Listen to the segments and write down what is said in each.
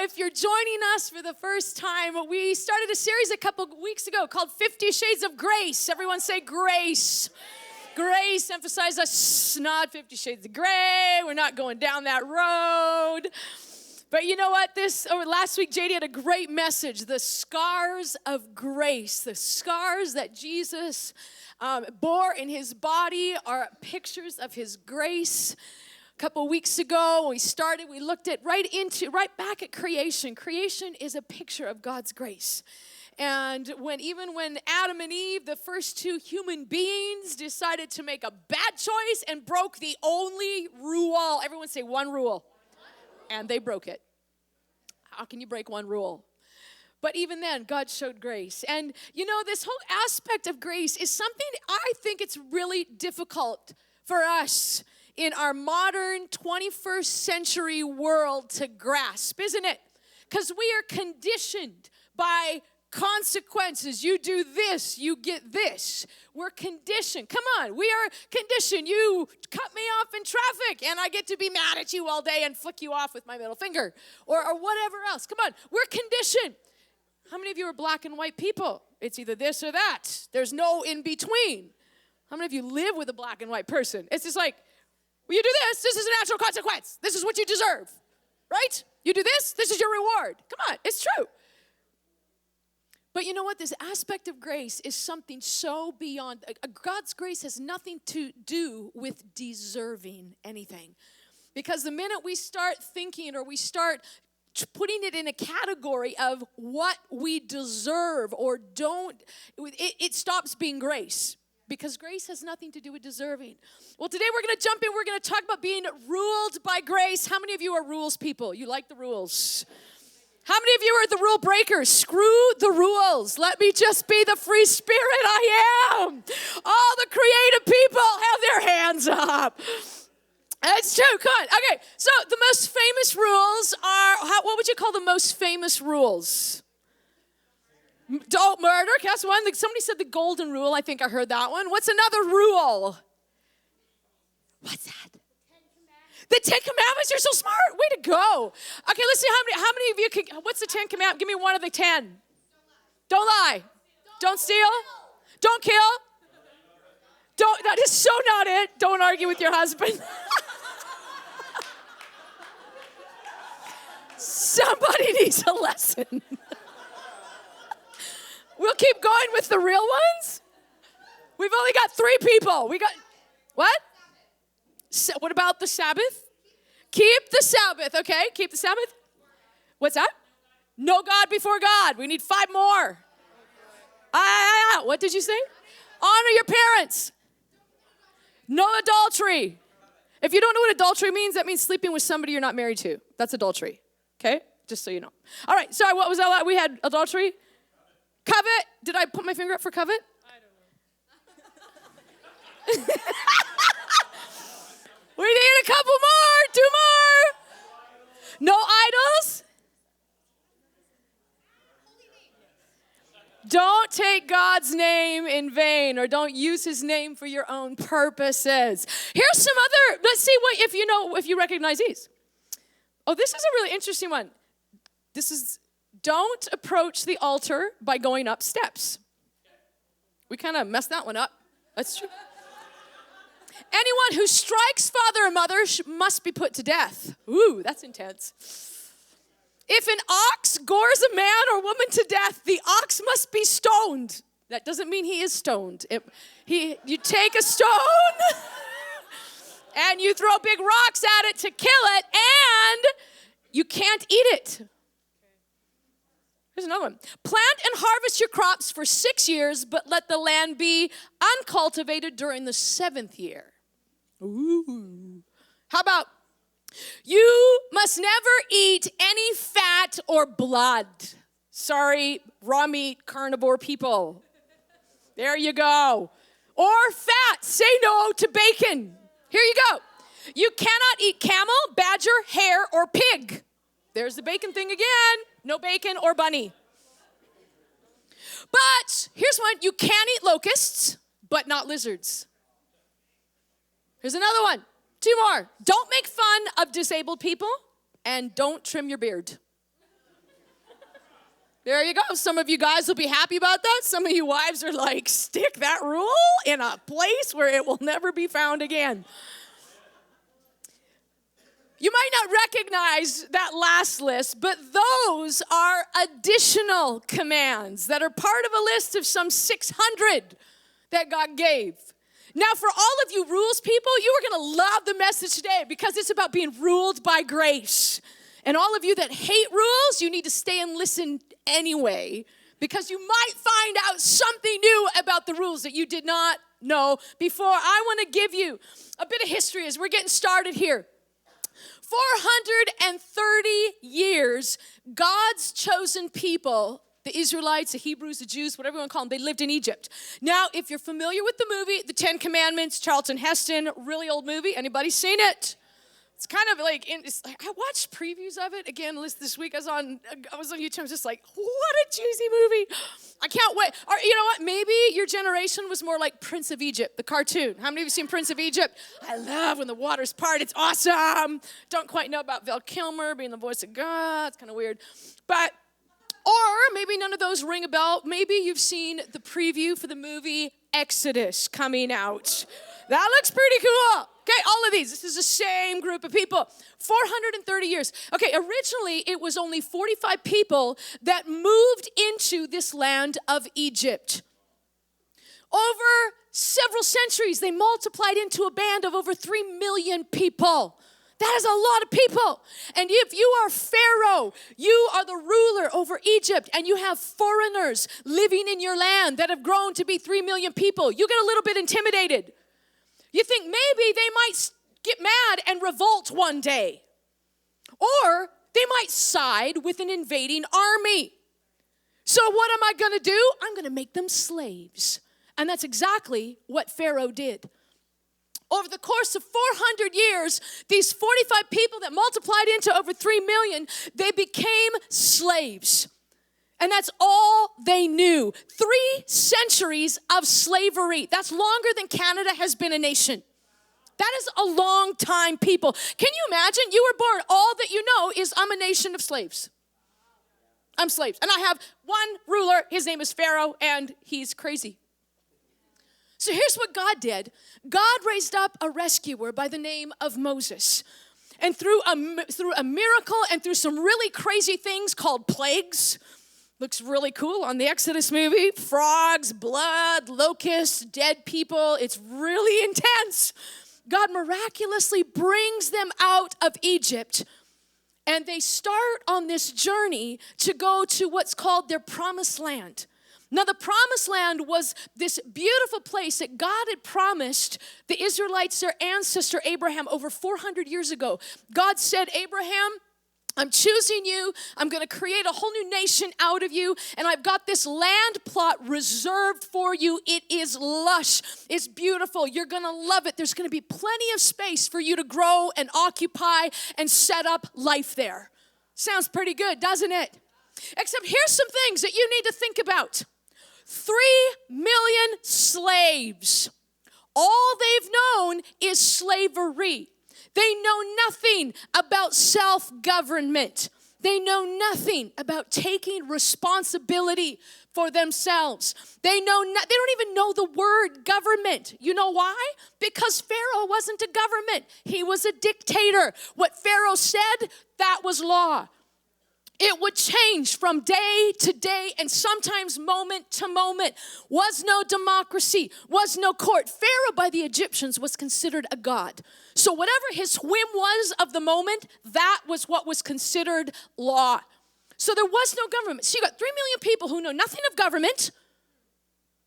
if you're joining us for the first time, we started a series a couple weeks ago called 50 Shades of Grace. Everyone say grace. Grace, emphasize us, not 50 Shades of Gray. We're not going down that road. But you know what? Last week, JD had a great message. The scars of grace, the scars that Jesus bore in his body are pictures of his grace. A couple weeks ago, when we looked at right back at creation. Creation is a picture of God's grace. And even when Adam and Eve, the first two human beings, decided to make a bad choice and broke the only rule, everyone say one rule. And they broke it. How can you break one rule? But even then, God showed grace. And this whole aspect of grace is something I think it's really difficult for us in our modern 21st century world to grasp, isn't it? Because we are conditioned by consequences. You do this, you get this. We're conditioned. Come on, we are conditioned. You cut me off in traffic and I get to be mad at you all day and flick you off with my middle finger or whatever else. Come on, we're conditioned. How many of you are black and white people? It's either this or that. There's no in between. How many of you live with a black and white person? It's just like, well, you do this is a natural consequence. This is what you deserve, right? You do this is your reward. Come on, it's true. But you know what? This aspect of grace is something so beyond. God's grace has nothing to do with deserving anything. Because the minute we start thinking or we start putting it in a category of what we deserve or don't, it stops being grace. Because grace has nothing to do with deserving. Well, today we're going to jump in. We're going to talk about being ruled by grace. How many of you are rules people? You like the rules? How many of you are the rule breakers? Screw the rules. Let me just be the free spirit I am. All the creative people have their hands up. That's true. Come on. Okay, so the most famous rules are, what would you call the most famous rules? Don't murder. That's one. Somebody said the golden rule. I think I heard that one. What's another rule? What's that? The Ten Commandments. You're so smart. Way to go. Okay, let's see how many of you can. What's the 10 Commandments? Give me one of the 10. Don't lie. Don't steal. Don't kill. That is so not it. Don't argue with your husband. Somebody needs a lesson. We'll keep going with the real ones. We've only got 3 people. We got, what? What about the Sabbath? Keep the Sabbath, okay? Keep the Sabbath. What's that? No God before God. We need 5 more. What did you say? Honor your parents. No adultery. If you don't know what adultery means, that means sleeping with somebody you're not married to. That's adultery, okay? Just so you know. All right, sorry, what was that? We had adultery. Covet. Did I put my finger up for covet? I don't know. We need a couple more. 2 more. No idols. Don't take God's name in vain or don't use his name for your own purposes. Here's some other, let's see if you recognize these. Oh, this is a really interesting one. This is, don't approach the altar by going up steps. We kind of messed that one up. That's true. Anyone who strikes father or mother must be put to death. Ooh, that's intense. If an ox gores a man or woman to death, the ox must be stoned. That doesn't mean he is stoned. You take a stone and you throw big rocks at it to kill it, and you can't eat it. Here's another one. Plant and harvest your crops for 6 years, but let the land be uncultivated during the 7th year. Ooh. How about, you must never eat any fat or blood. Sorry, raw meat, carnivore people. There you go. Or fat. Say no to bacon. Here you go. You cannot eat camel, badger, hare, or pig. There's the bacon thing again. No bacon or bunny. But here's one. You can eat locusts, but not lizards. Here's another one. 2 more. Don't make fun of disabled people and don't trim your beard. There you go. Some of you guys will be happy about that. Some of you wives are like, stick that rule in a place where it will never be found again. You might not recognize that last list, but those are additional commands that are part of a list of some 600 that God gave. Now, for all of you rules people, you are going to love the message today because it's about being ruled by grace. And all of you that hate rules, you need to stay and listen anyway, because you might find out something new about the rules that you did not know before. I want to give you a bit of history as we're getting started here. 430 years, God's chosen people, the Israelites, the Hebrews, the Jews, whatever you want to call them, they lived in Egypt. Now, if you're familiar with the movie, The 10 Commandments, Charlton Heston, really old movie. Anybody seen it? It's kind of like, I watched previews of it again this week. I was on YouTube. I was just like, what a juicy movie. I can't wait. Or you know what? Maybe your generation was more like Prince of Egypt, the cartoon. How many of you seen Prince of Egypt? I love when the waters part. It's awesome. Don't quite know about Val Kilmer being the voice of God. It's kind of weird. Or maybe none of those ring a bell. Maybe you've seen the preview for the movie Exodus coming out. That looks pretty cool. Okay, all of these. This is the same group of people. 430 years. Okay, originally it was only 45 people that moved into this land of Egypt. Over several centuries, they multiplied into a band of over 3 million people. That is a lot of people. And if you are Pharaoh, you are the ruler over Egypt, and you have foreigners living in your land that have grown to be 3 million people, you get a little bit intimidated. You think maybe they might get mad and revolt one day. Or they might side with an invading army. So what am I going to do? I'm going to make them slaves. And that's exactly what Pharaoh did. Over the course of 400 years, these 45 people that multiplied into over 3 million, they became slaves. And that's all they knew. 3 centuries of slavery. That's longer than Canada has been a nation. That is a long time, people. Can you imagine? You were born, all that you know is I'm a nation of slaves. I'm slaves. And I have one ruler, his name is Pharaoh, and he's crazy. So here's what God did. God raised up a rescuer by the name of Moses. And through a miracle and through some really crazy things called plagues, looks really cool on the Exodus movie. Frogs, blood, locusts, dead people. It's really intense. God miraculously brings them out of Egypt. And they start on this journey to go to what's called their promised land. Now, the promised land was this beautiful place that God had promised the Israelites, their ancestor Abraham, over 400 years ago. God said, Abraham, I'm choosing you. I'm going to create a whole new nation out of you. And I've got this land plot reserved for you. It is lush. It's beautiful. You're going to love it. There's going to be plenty of space for you to grow and occupy and set up life there. Sounds pretty good, doesn't it? Except here's some things that you need to think about. 3 million slaves. All they've known is slavery. They know nothing about self-government. They know nothing about taking responsibility for themselves. They don't even know the word government. You know why? Because Pharaoh wasn't a government. He was a dictator. What Pharaoh said, that was law. It would change from day to day and sometimes moment to moment. Was no democracy, was no court. Pharaoh by the Egyptians was considered a god. So whatever his whim was of the moment, that was what was considered law. So there was no government. So you got 3 million people who know nothing of government.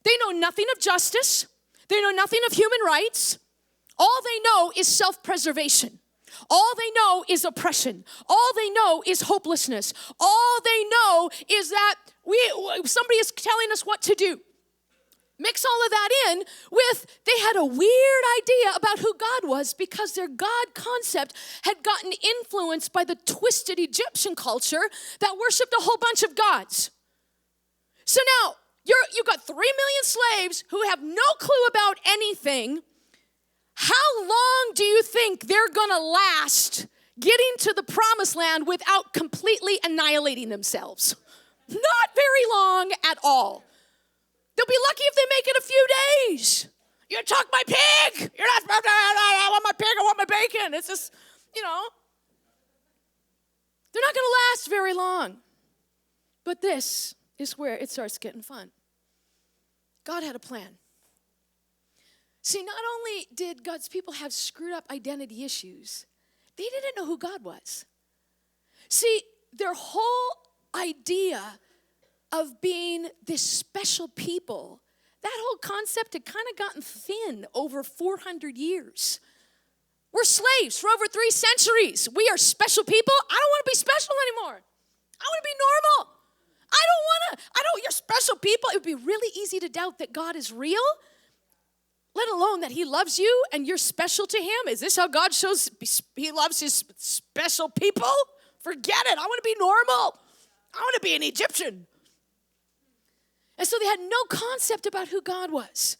They know nothing of justice. They know nothing of human rights. All they know is self-preservation. All they know is oppression. All they know is hopelessness. All they know is that somebody is telling us what to do. Mix all of that in with they had a weird idea about who God was because their God concept had gotten influenced by the twisted Egyptian culture that worshiped a whole bunch of gods. So now you've got 3 million slaves who have no clue about anything. How long do you think they're going to last getting to the promised land without completely annihilating themselves? Not very long at all. They'll be lucky if they make it a few days. You took my pig. You're not supposed to, I want my pig, I want my bacon. It's just, they're not going to last very long. But this is where it starts getting fun. God had a plan. See, not only did God's people have screwed up identity issues, they didn't know who God was. See, their whole idea of being this special people, that whole concept had kind of gotten thin over 400 years. We're slaves for over 3 centuries. We are special people. I don't want to be special anymore. I want to be normal. You're special people. It would be really easy to doubt that God is real, let alone that he loves you and you're special to him. Is this how God shows he loves his special people? Forget it. I want to be normal. I want to be an Egyptian. And so they had no concept about who God was.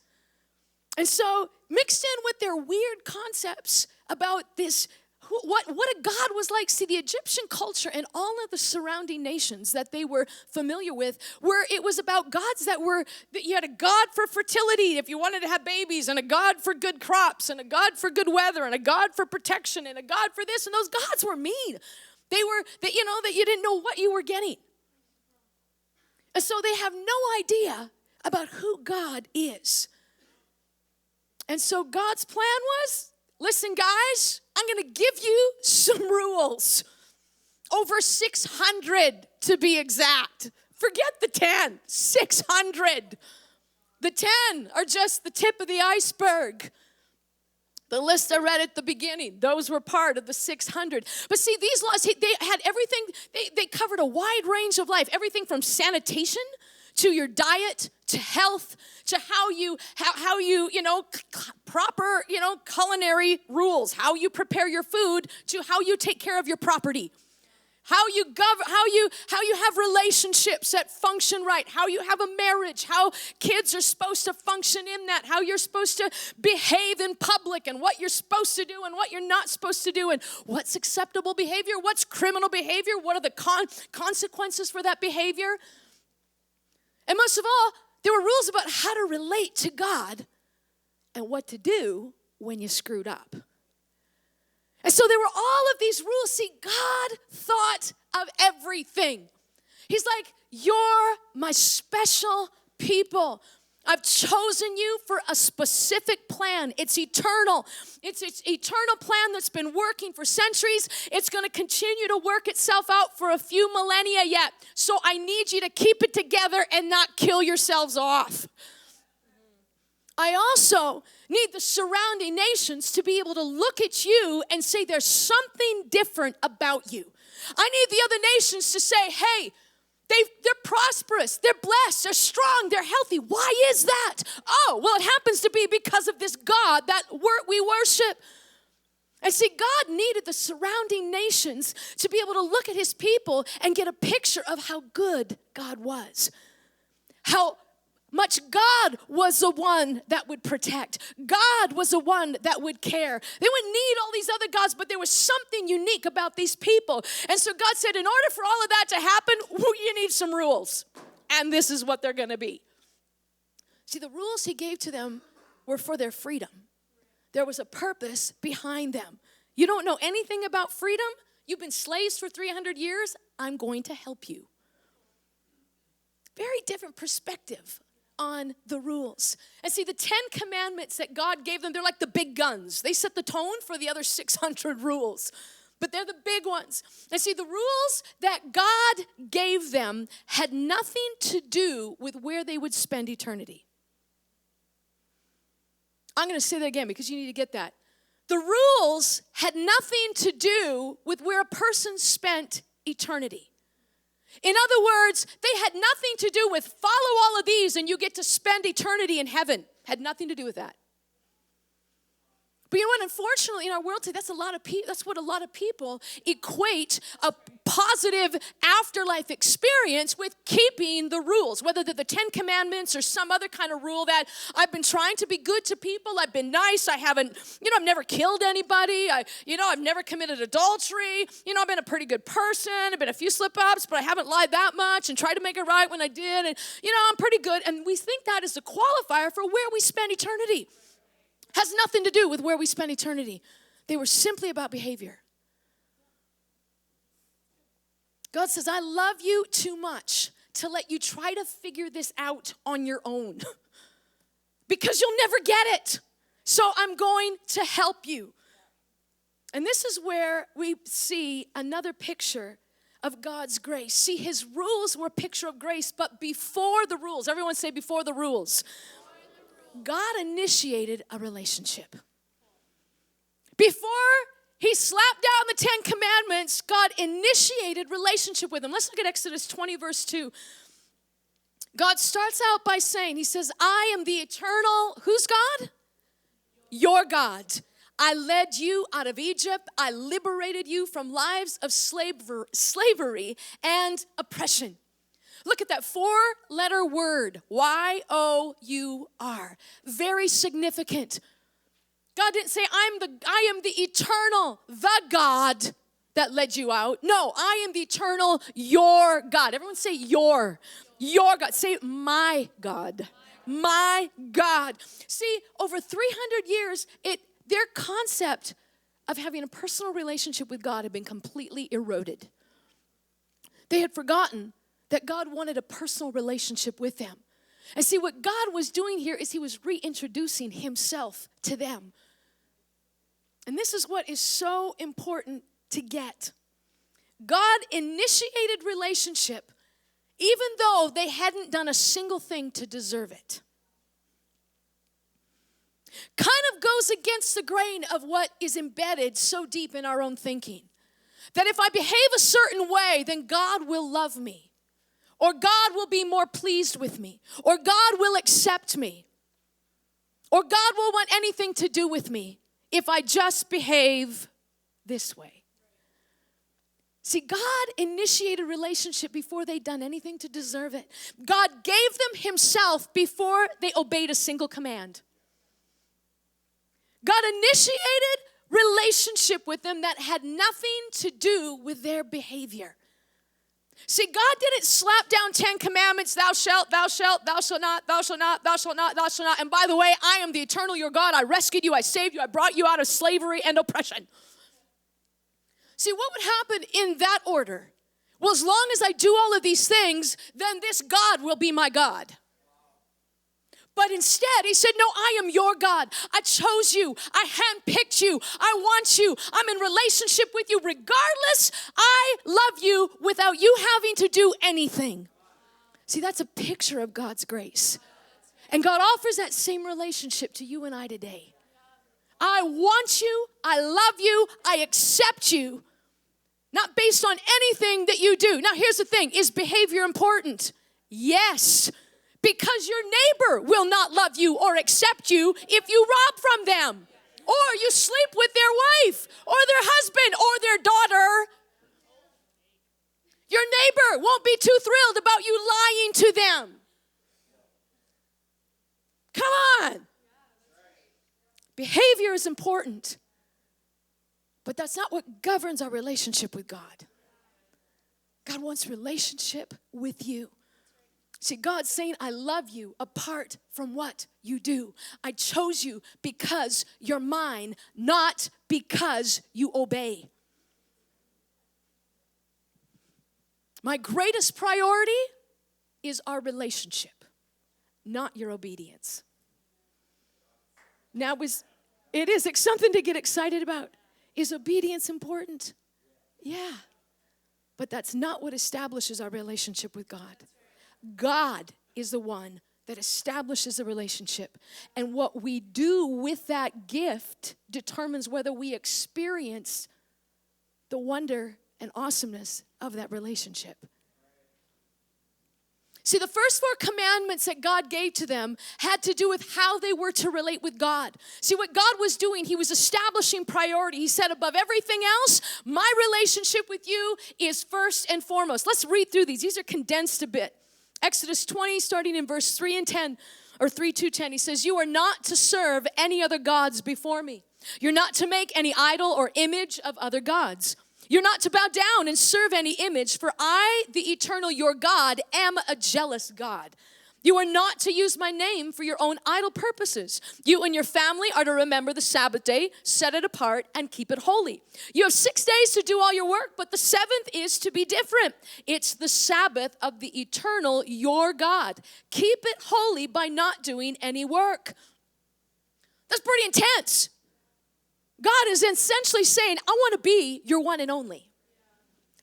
And so mixed in with their weird concepts about this, what a God was like. See, the Egyptian culture and all of the surrounding nations that they were familiar with, where it was about gods that you had a God for fertility if you wanted to have babies, and a God for good crops, and a God for good weather, and a God for protection, and a God for this. And those gods were mean. They were, that you didn't know what you were getting. And so they have no idea about who God is. And so God's plan was, listen, guys, I'm going to give you some rules. Over 600 to be exact. Forget the 10, 600. The 10 are just the tip of the iceberg. The list I read at the beginning, those were part of the 600. But see, these laws, they had everything, they covered a wide range of life. Everything from sanitation to your diet, to health, to how you proper, culinary rules, how you prepare your food, to how you take care of your property. How you have relationships that function right, how you have a marriage, how kids are supposed to function in that, how you're supposed to behave in public, and what you're supposed to do and what you're not supposed to do, and what's acceptable behavior, what's criminal behavior, what are the consequences for that behavior. And most of all, there were rules about how to relate to God and what to do when you screwed up. And so there were all of these rules. See, God thought of everything. He's like, you're my special people. I've chosen you for a specific plan. It's eternal. It's eternal plan that's been working for centuries. It's going to continue to work itself out for a few millennia yet. So I need you to keep it together and not kill yourselves off. I also need the surrounding nations to be able to look at you and say there's something different about you. I need the other nations to say, hey, they're prosperous, they're blessed, they're strong, they're healthy. Why is that? Oh, well, it happens to be because of this God that we worship. And see, God needed the surrounding nations to be able to look at his people and get a picture of how good God was. How much God was the one that would protect. God was the one that would care. They wouldn't need all these other gods, but there was something unique about these people. And so God said, in order for all of that to happen, you need some rules. And this is what they're going to be. See, the rules he gave to them were for their freedom. There was a purpose behind them. You don't know anything about freedom? You've been slaves for 300 years? I'm going to help you. Very different perspective on the rules. And see, the 10 commandments that God gave them, they're like the big guns. They set the tone for the other 600 rules, but they're the big ones. And see, the rules that God gave them had nothing to do with where they would spend eternity. I'm going to say that again because you need to get that. The rules had nothing to do with where a person spent eternity. In other words, they had nothing to do with follow all of these and you get to spend eternity in heaven. Had nothing to do with that. But you know what? Unfortunately, in our world today, that's what a lot of people equate a positive afterlife experience with keeping the rules, whether they're the 10 Commandments or some other kind of rule that I've been trying to be good to people. I've been nice. I haven't, I've never killed anybody. I've never committed adultery. I've been a pretty good person. I've been a few slip-ups, but I haven't lied that much and tried to make it right when I did. And, I'm pretty good. And we think that is the qualifier for where we spend eternity. Has nothing to do with where we spend eternity. They were simply about behavior. God says, I love you too much to let you try to figure this out on your own because you'll never get it. So I'm going to help you. And this is where we see another picture of God's grace. See, his rules were a picture of grace, but before the rules, everyone say before the rules, God initiated a relationship. Before he slapped down the 10 Commandments, God initiated relationship with him. Let's look at Exodus 20, verse 2. God starts out by saying, he says, I am the eternal, who's God? Your God. I led you out of Egypt. I liberated you from lives of slavery and oppression. Look at that 4-letter word, Y-O-U-R. Very significant. God didn't say, I am the eternal, the God that led you out. No, I am the eternal, your God. Everyone say your God. Say my God. My God. See, over 300 years, their concept of having a personal relationship with God had been completely eroded. They had forgotten that God wanted a personal relationship with them. And see, what God was doing here is he was reintroducing himself to them. And this is what is so important to get. God initiated relationship even though they hadn't done a single thing to deserve it. Kind of goes against the grain of what is embedded so deep in our own thinking. That if I behave a certain way, then God will love me. Or God will be more pleased with me. Or God will accept me. Or God will want anything to do with me if I just behave this way. See, God initiated a relationship before they'd done anything to deserve it. God gave them himself before they obeyed a single command. God initiated relationship with them that had nothing to do with their behavior. See, God didn't slap down 10 commandments, thou shalt, thou shalt, thou shalt not, thou shalt not, thou shalt not, thou shalt not. And by the way, I am the eternal your God. I rescued you, I saved you, I brought you out of slavery and oppression. See, what would happen in that order? Well, as long as I do all of these things, then this God will be my God. But instead, he said, no, I am your God. I chose you. I handpicked you. I want you. I'm in relationship with you. Regardless, I love you without you having to do anything. See, that's a picture of God's grace. And God offers that same relationship to you and I today. I want you. I love you. I accept you. Not based on anything that you do. Now, here's the thing. Is behavior important? Yes. Because your neighbor will not love you or accept you if you rob from them. Or you sleep with their wife or their husband or their daughter. Your neighbor won't be too thrilled about you lying to them. Come on. Behavior is important. But that's not what governs our relationship with God. God wants relationship with you. See, God's saying, I love you apart from what you do. I chose you because you're mine, not because you obey. My greatest priority is our relationship, not your obedience. Now, it is something to get excited about. Is obedience important? Yeah. But that's not what establishes our relationship with God. God is the one that establishes a relationship. And what we do with that gift determines whether we experience the wonder and awesomeness of that relationship. See, the first 4 commandments that God gave to them had to do with how they were to relate with God. See, what God was doing, he was establishing priority. He said, above everything else, my relationship with you is first and foremost. Let's read through these. These are condensed a bit. Exodus 20, starting in verse 3 and 10, or 3 to 10, he says, you are not to serve any other gods before me. You're not to make any idol or image of other gods. You're not to bow down and serve any image, for I, the eternal your God, am a jealous God. You are not to use my name for your own idle purposes. You and your family are to remember the Sabbath day, set it apart, and keep it holy. You have 6 days to do all your work, but the 7th is to be different. It's the Sabbath of the eternal your God. Keep it holy by not doing any work. That's pretty intense. God is essentially saying, I want to be your one and only.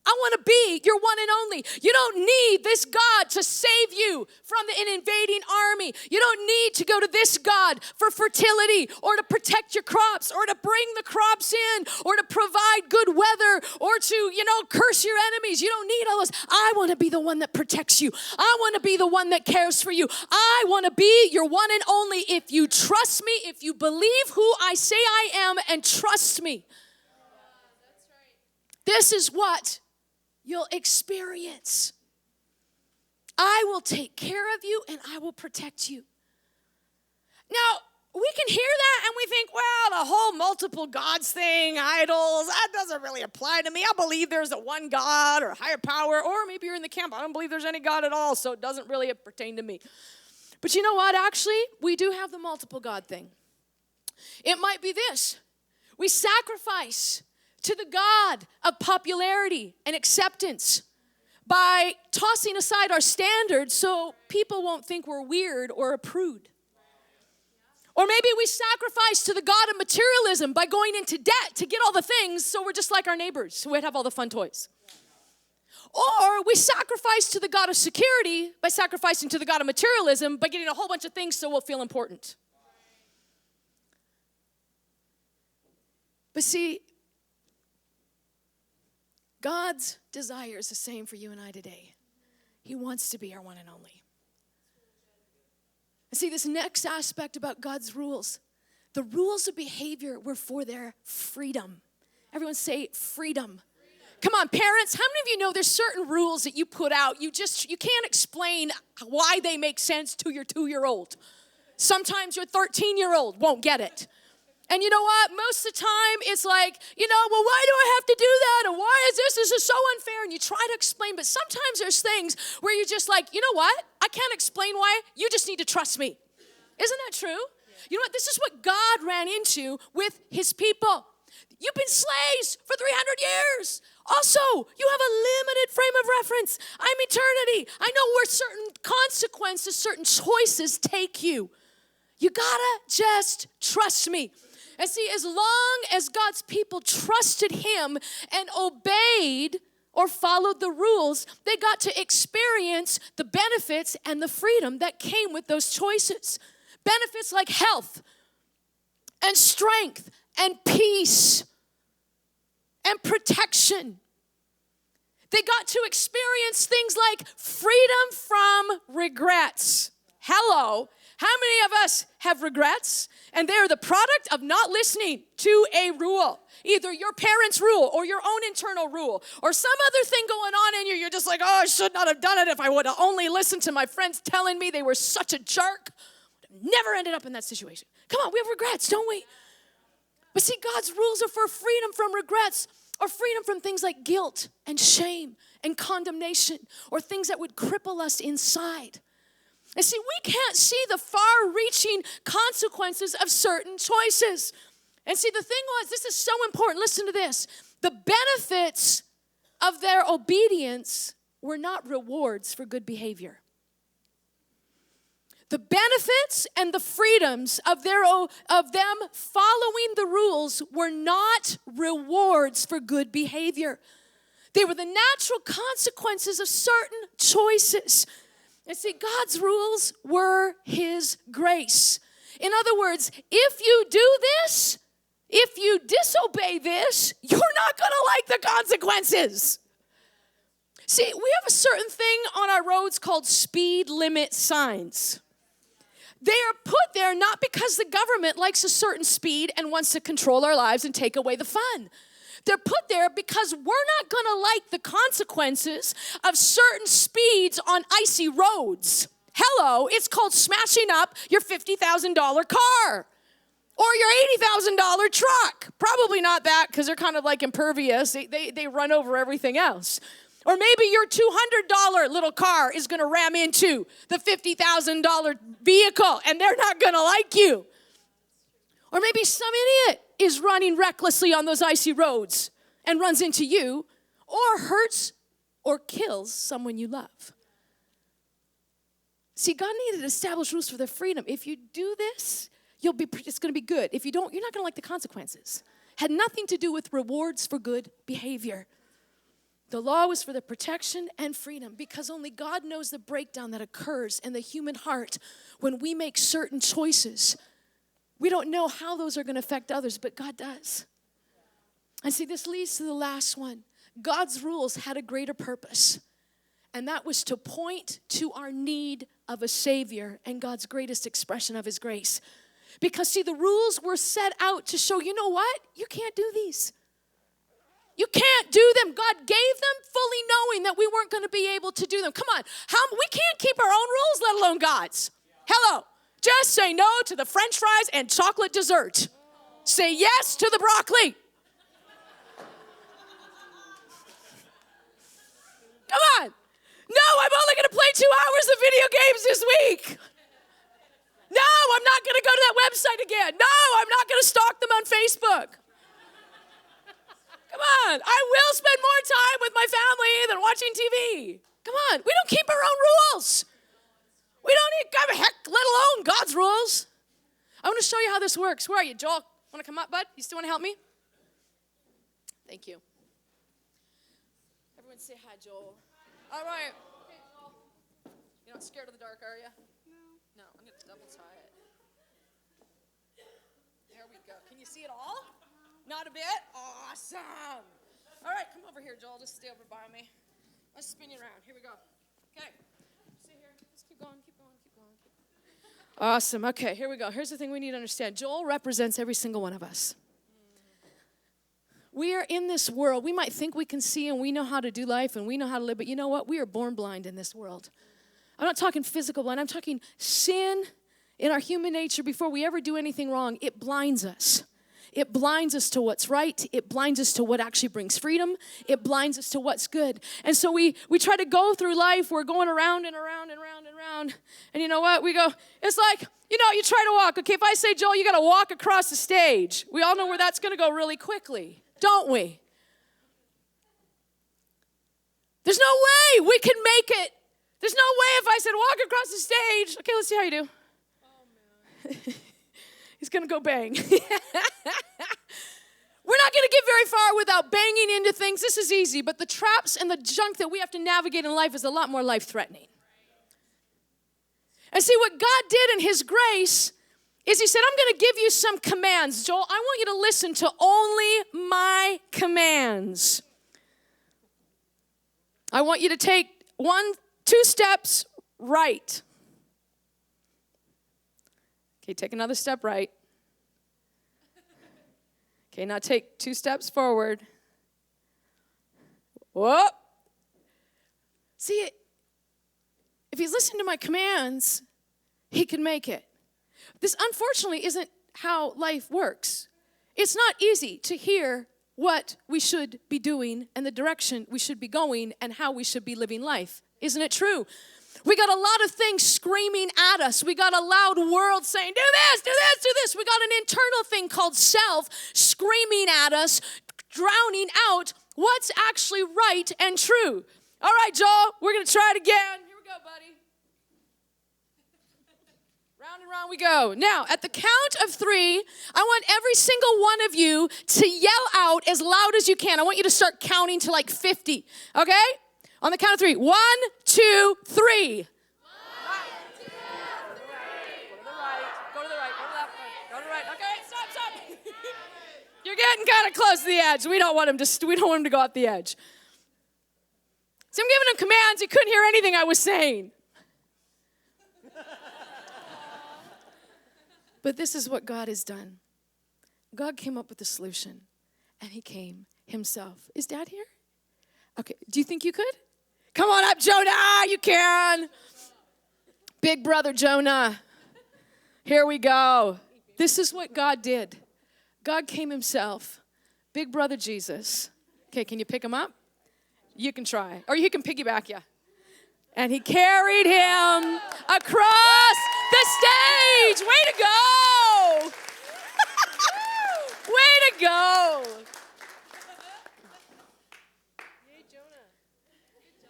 I want to be your one and only. You don't need this God to save you from an invading army. You don't need to go to this God for fertility or to protect your crops or to bring the crops in or to provide good weather or to, curse your enemies. You don't need all this. I want to be the one that protects you. I want to be the one that cares for you. I want to be your one and only if you trust me, if you believe who I say I am and trust me. This is what you'll experience. I will take care of you and I will protect you. Now, we can hear that and we think, well, the whole multiple gods thing, idols, that doesn't really apply to me. I believe there's a one God or a higher power, or maybe you're in the camp, I don't believe there's any God at all, so it doesn't really pertain to me. But you know what? Actually, we do have the multiple God thing. It might be this. We sacrifice to the God of popularity and acceptance by tossing aside our standards so people won't think we're weird or a prude. Or maybe we sacrifice to the God of materialism by going into debt to get all the things so we're just like our neighbors who have all the fun toys. Or we sacrifice to the God of security by sacrificing to the God of materialism by getting a whole bunch of things so we'll feel important. But see, God's desire is the same for you and I today. He wants to be our one and only. And see, this next aspect about God's rules, the rules of behavior were for their freedom. Everyone say freedom. Come on, parents, how many of you know there's certain rules that you put out, you can't explain why they make sense to your 2-year-old. Sometimes your 13-year-old won't get it. And you know what? Most of the time, it's like, well, why do I have to do that? And why is this? This is so unfair. And you try to explain, but sometimes there's things where you're just like, you know what? I can't explain why. You just need to trust me. Isn't that true? You know what? This is what God ran into with his people. You've been slaves for 300 years. Also, you have a limited frame of reference. I'm eternity. I know where certain consequences, certain choices take you. You gotta just trust me. And see, as long as God's people trusted him and obeyed or followed the rules, they got to experience the benefits and the freedom that came with those choices. Benefits like health and strength and peace and protection. They got to experience things like freedom from regrets. Hello. How many of us have regrets? And they're the product of not listening to a rule. Either your parents' rule or your own internal rule or some other thing going on in you. You're just like, oh, I should not have done it if I would have only listened to my friends telling me they were such a jerk. Never ended up in that situation. Come on, we have regrets, don't we? But see, God's rules are for freedom from regrets or freedom from things like guilt and shame and condemnation or things that would cripple us inside. And see, we can't see the far-reaching consequences of certain choices. And see, the thing was, this is so important. Listen to this. The benefits of their obedience were not rewards for good behavior. The benefits and the freedoms of them following the rules were not rewards for good behavior. They were the natural consequences of certain choices. And see, God's rules were his grace. In other words, if you do this, if you disobey this, you're not going to like the consequences. See, we have a certain thing on our roads called speed limit signs. They are put there not because the government likes a certain speed and wants to control our lives and take away the fun. They're put there because we're not going to like the consequences of certain speeds on icy roads. Hello, it's called smashing up your $50,000 car or your $80,000 truck. Probably not that, because they're kind of like impervious. They run over everything else. Or maybe your $200 little car is going to ram into the $50,000 vehicle, and they're not going to like you. Or maybe some idiot is running recklessly on those icy roads and runs into you, or hurts or kills someone you love. See, God needed to establish rules for their freedom. If you do this, it's going to be good. If you don't, you're not going to like the consequences. Had nothing to do with rewards for good behavior. The law was for the protection and freedom, because only God knows the breakdown that occurs in the human heart when we make certain choices. We don't know how those are going to affect others, but God does. And see, this leads to the last one. God's rules had a greater purpose, and that was to point to our need of a Savior and God's greatest expression of His grace. Because, see, the rules were set out to show, you know what? You can't do these. You can't do them. God gave them fully knowing that we weren't going to be able to do them. Come on. We can't keep our own rules, let alone God's. Hello. Just say no to the French fries and chocolate dessert. Say yes to the broccoli. Come on. No, I'm only going to play 2 hours of video games this week. No, I'm not going to go to that website again. No, I'm not going to stalk them on Facebook. Come on. I will spend more time with my family than watching TV. Come on. We don't keep our own rules. We don't need, heck, let alone God's rules. I want to show you how this works. Where are you, Joel? Want to come up, bud? You still want to help me? Thank you. Everyone say hi, Joel. All right. Okay, Joel. You're not scared of the dark, are you? No. No, I'm going to double tie it. There we go. Can you see it all? Not a bit? Awesome. All right, come over here, Joel. Just stay over by me. Let's spin you around. Here we go. Okay. Stay here. Let's keep going, keep going, keep going. Awesome. Okay, here we go. Here's the thing we need to understand. Joel represents every single one of us. We are in this world. We might think we can see and we know how to do life and we know how to live, but you know what? We are born blind in this world. I'm not talking physical blind. I'm talking sin in our human nature. Before we ever do anything wrong, it blinds us. It blinds us to what's right. It blinds us to what actually brings freedom. It blinds us to what's good. And so we try to go through life. We're going around and around and around and around. And you know what? We go, it's like, you try to walk. Okay, if I say, Joel, you got to walk across the stage. We all know where that's going to go really quickly, don't we? There's no way we can make it. There's no way if I said walk across the stage. Okay, let's see how you do. Oh, man. He's going to go bang. We're not going to get very far without banging into things. This is easy, but the traps and the junk that we have to navigate in life is a lot more life-threatening. And see, what God did in His grace is He said, I'm going to give you some commands. Joel, I want you to listen to only my commands. I want you to take 2 steps right. Okay, take another step right. Okay, now take 2 steps forward. Whoop. See, if he's listening to my commands, he can make it. This, unfortunately, isn't how life works. It's not easy to hear what we should be doing and the direction we should be going and how we should be living life. Isn't it true? We got a lot of things screaming at us. We got a loud world saying, do this, do this, do this. We got an internal thing called self screaming at us, drowning out what's actually right and true. All right, Joel, we're going to try it again. Here we go, buddy. Round and round we go. Now, at the count of 3, I want every single one of you to yell out as loud as you can. I want you to start counting to like 50, okay? On the count of 3. 1, 2, 3. 1, 2, 3. Go to the right. Go to the right. Go to the left. Go to the right. Okay, stop. You're getting kind of close to the edge. We don't want him to go off the edge. See, I'm giving him commands. He couldn't hear anything I was saying. But this is what God has done. God came up with a solution, and he came himself. Is Dad here? Okay, do you think you could? Come on up, Jonah, you can. Big brother Jonah. Here we go. This is what God did. God came himself. Big brother Jesus. Okay, can you pick him up? You can try. Or you can piggyback, yeah. And he carried him across the stage. Way to go. Way to go.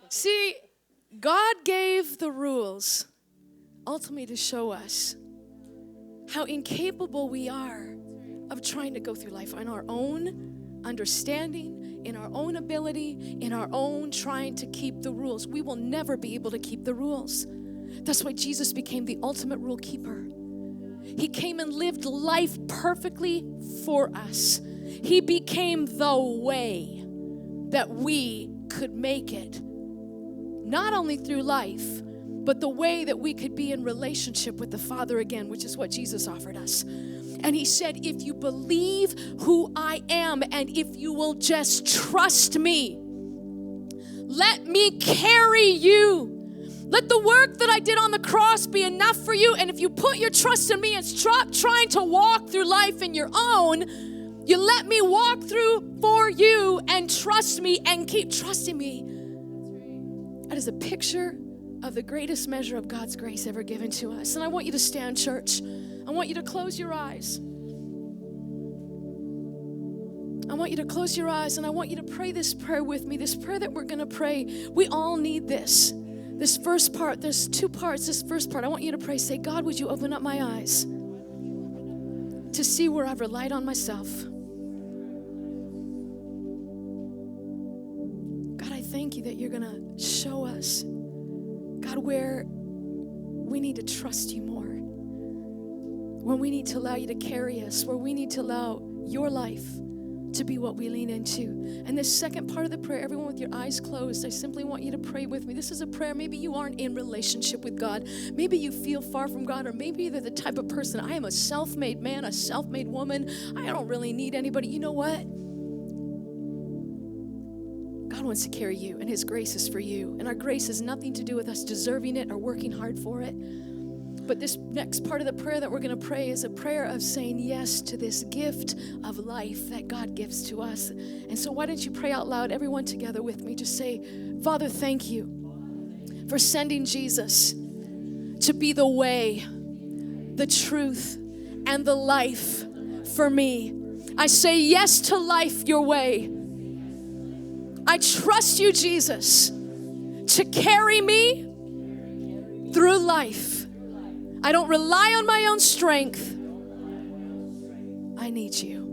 See, God gave the rules ultimately to show us how incapable we are of trying to go through life on our own understanding, in our own ability, in our own trying to keep the rules. We will never be able to keep the rules. That's why Jesus became the ultimate rule keeper. He came and lived life perfectly for us. He became the way that we could make it, not only through life, but the way that we could be in relationship with the Father again, which is what Jesus offered us. And he said, if you believe who I am, and if you will just trust me, let me carry you. Let the work that I did on the cross be enough for you. And if you put your trust in me and stop trying to walk through life in your own, you let me walk through for you and trust me and keep trusting me. That is a picture of the greatest measure of God's grace ever given to us. And I want you to stand, church. I want you to close your eyes. I want you to close your eyes, and I want you to pray this prayer with me, this prayer that we're going to pray. We all need this. This first part, there's two parts. This first part, I want you to pray, say, God, would you open up my eyes to see where I've relied on myself? God, I thank you that you're going to show us, God, where we need to trust you more, when we need to allow you to carry us, where we need to allow your life to be what we lean into. And this second part of the prayer, everyone with your eyes closed, I simply want you to pray with me. This is a prayer. Maybe you aren't in relationship with God. Maybe you feel far from God, or maybe you're the type of person, I am a self-made man, a self-made woman. I don't really need anybody. You know what? God wants to carry you, and his grace is for you. And our grace has nothing to do with us deserving it or working hard for it. But this next part of the prayer that we're going to pray is a prayer of saying yes to this gift of life that God gives to us. And so why don't you pray out loud, everyone together with me. Just say, Father, thank you for sending Jesus to be the way, the truth, and the life for me. I say yes to life your way. I trust you, Jesus, to carry me through life. I don't rely on my own strength. I need you.